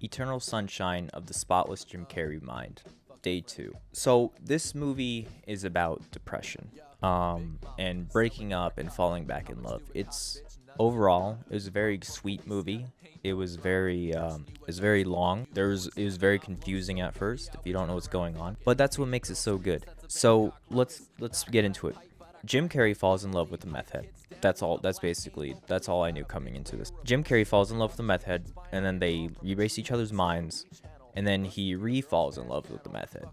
Eternal Sunshine of the Spotless Jim Carrey Mind, Day 2. So, this movie is about depression, and breaking up and falling back in love. It was a very sweet movie. It was very long. It was very confusing at first if you don't know what's going on, but that's what makes it so good. So, let's get into it. Jim Carrey falls in love with a meth head. That's all I knew coming into this. Jim Carrey falls in love with the meth head, and then they erase each other's minds, and then he falls in love with the meth head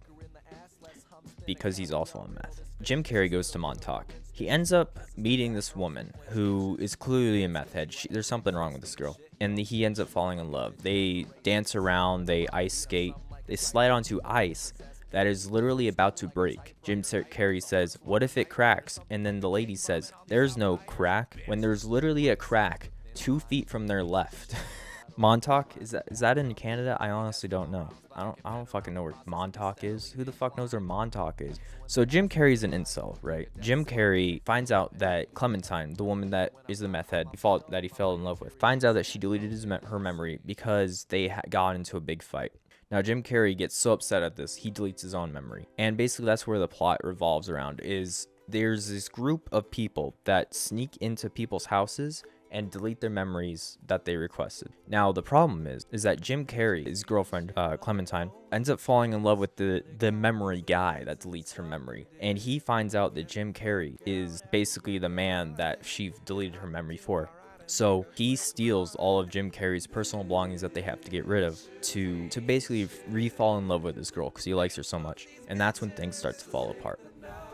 because he's also on meth. Jim Carrey goes to Montauk. He ends up meeting this woman who is clearly a meth head. There's something wrong with this girl, and he ends up falling in love. They dance around, they ice skate, they slide onto ice that is literally about to break. Jim Carrey says, "What if it cracks?" And then the lady says, "There's no crack," when there's literally a crack 2 feet from their left. Montauk, is that in Canada? I honestly don't know. I don't fucking know where Montauk is. Who the fuck knows where Montauk is? So Jim Carrey's an incel, right? Jim Carrey finds out that Clementine, the woman that is the meth head that he fell in love with, finds out that she deleted her memory because they got into a big fight. Now, Jim Carrey gets so upset at this, he deletes his own memory. And basically that's where the plot revolves around, is there's this group of people that sneak into people's houses and delete their memories that they requested. Now, the problem is that Jim Carrey, his girlfriend, Clementine, ends up falling in love with the memory guy that deletes her memory. And he finds out that Jim Carrey is basically the man that she deleted her memory for. So he steals all of Jim Carrey's personal belongings that they have to get rid of to basically re-fall in love with this girl because he likes her so much. And that's when things start to fall apart.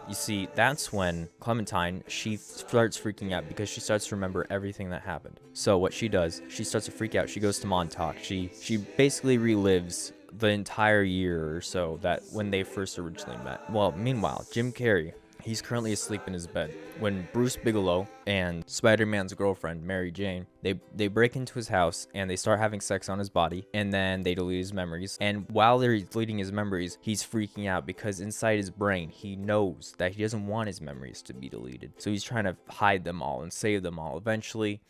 You see, that's when Clementine, she starts freaking out because she starts to remember everything that happened. So what she does, she starts to freak out. She goes to Montauk. She basically relives the entire year or so that when they first originally met. Well, meanwhile, Jim Carrey, he's currently asleep in his bed when Bruce Bigelow and Spider-Man's girlfriend, Mary Jane, they break into his house and they start having sex on his body, and then they delete his memories. And while they're deleting his memories, he's freaking out because inside his brain, he knows that he doesn't want his memories to be deleted. So he's trying to hide them all and save them all. Eventually,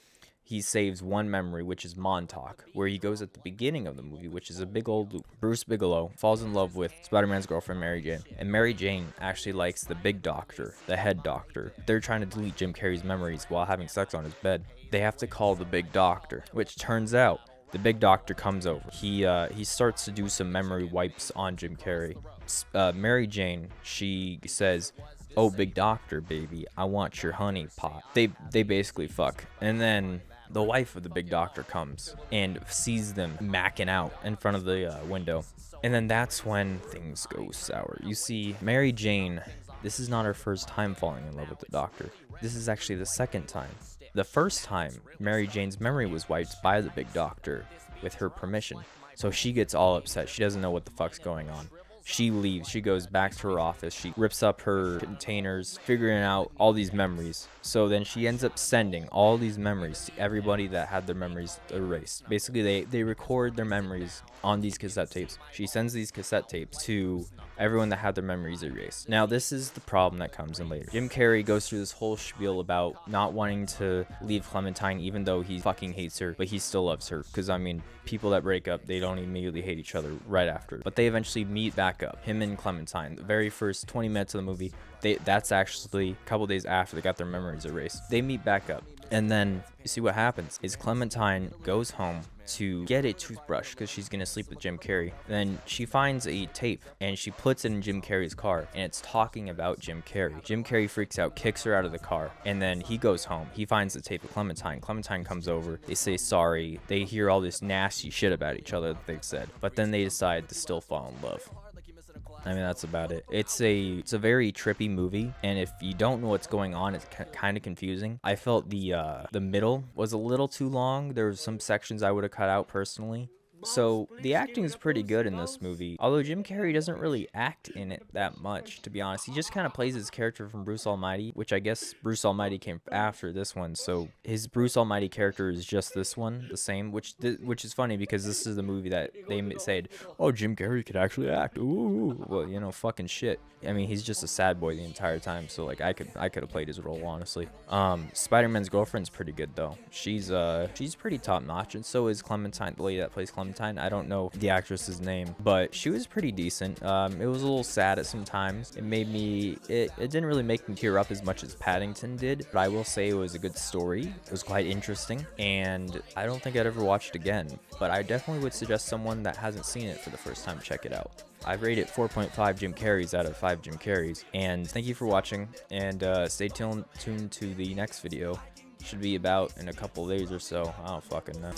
he saves one memory, which is Montauk, where he goes at the beginning of the movie, which is a big old loop. Bruce Bigelow falls in love with Spider-Man's girlfriend, Mary Jane. And Mary Jane actually likes the big doctor, the head doctor. They're trying to delete Jim Carrey's memories while having sex on his bed. They have to call the big doctor, which turns out the big doctor comes over. He starts to do some memory wipes on Jim Carrey. Mary Jane, she says, "Oh, big doctor, baby, I want your honey pot." They basically fuck. And then the wife of the big doctor comes and sees them macking out in front of the window. And then that's when things go sour. You see, Mary Jane, this is not her first time falling in love with the doctor. This is actually the second time. The first time, Mary Jane's memory was wiped by the big doctor with her permission. So she gets all upset. She doesn't know what the fuck's going on. She leaves. She goes back to her office. She rips up her containers, figuring out all these memories. So then she ends up sending all these memories to everybody that had their memories erased. Basically, they record their memories on these cassette tapes. She sends these cassette tapes to everyone that had their memories erased. Now, this is the problem that comes in later. Jim Carrey goes through this whole spiel about not wanting to leave Clementine, even though he fucking hates her, but he still loves her. Because, I mean, people that break up, they don't immediately hate each other right after. But they eventually meet back up, him and Clementine. The very first 20 minutes of the movie, that's actually a couple days after they got their memories erased. They meet back up. And then you see what happens is Clementine goes home to get a toothbrush because she's going to sleep with Jim Carrey. Then she finds a tape and she puts it in Jim Carrey's car, and it's talking about Jim Carrey. Jim Carrey freaks out, kicks her out of the car, and then he goes home. He finds the tape of Clementine. Clementine comes over. They say sorry. They hear all this nasty shit about each other that they've said, but then they decide to still fall in love. I mean, that's about it. It's a very trippy movie, and if you don't know what's going on, it's kind of confusing. I felt the middle was a little too long. There were some sections I would have cut out personally. So the acting is pretty good in this movie, although Jim Carrey doesn't really act in it that much, to be honest. He just kind of plays his character from Bruce Almighty, which I guess Bruce Almighty came after this one, so his Bruce Almighty character is just this one, the same, which is funny because this is the movie that they said, oh, Jim Carrey could actually act. Ooh, well, you know, fucking shit. I mean, he's just a sad boy the entire time, so like I could have played his role, honestly. Spider-Man's girlfriend's pretty good though. She's pretty top notch, and so is Clementine, the lady that plays Clementine. Valentine. I don't know the actress's name, but she was pretty decent. It was a little sad at some times. It didn't really make me tear up as much as Paddington did, but I will say it was a good story. It was quite interesting, and I don't think I'd ever watch it again, but I definitely would suggest someone that hasn't seen it for the first time check it out. I've rated 4.5 Jim Carreys out of 5 Jim Carreys, and thank you for watching, and stay tuned to the next video. Should be about in a couple days or so. I don't fucking know.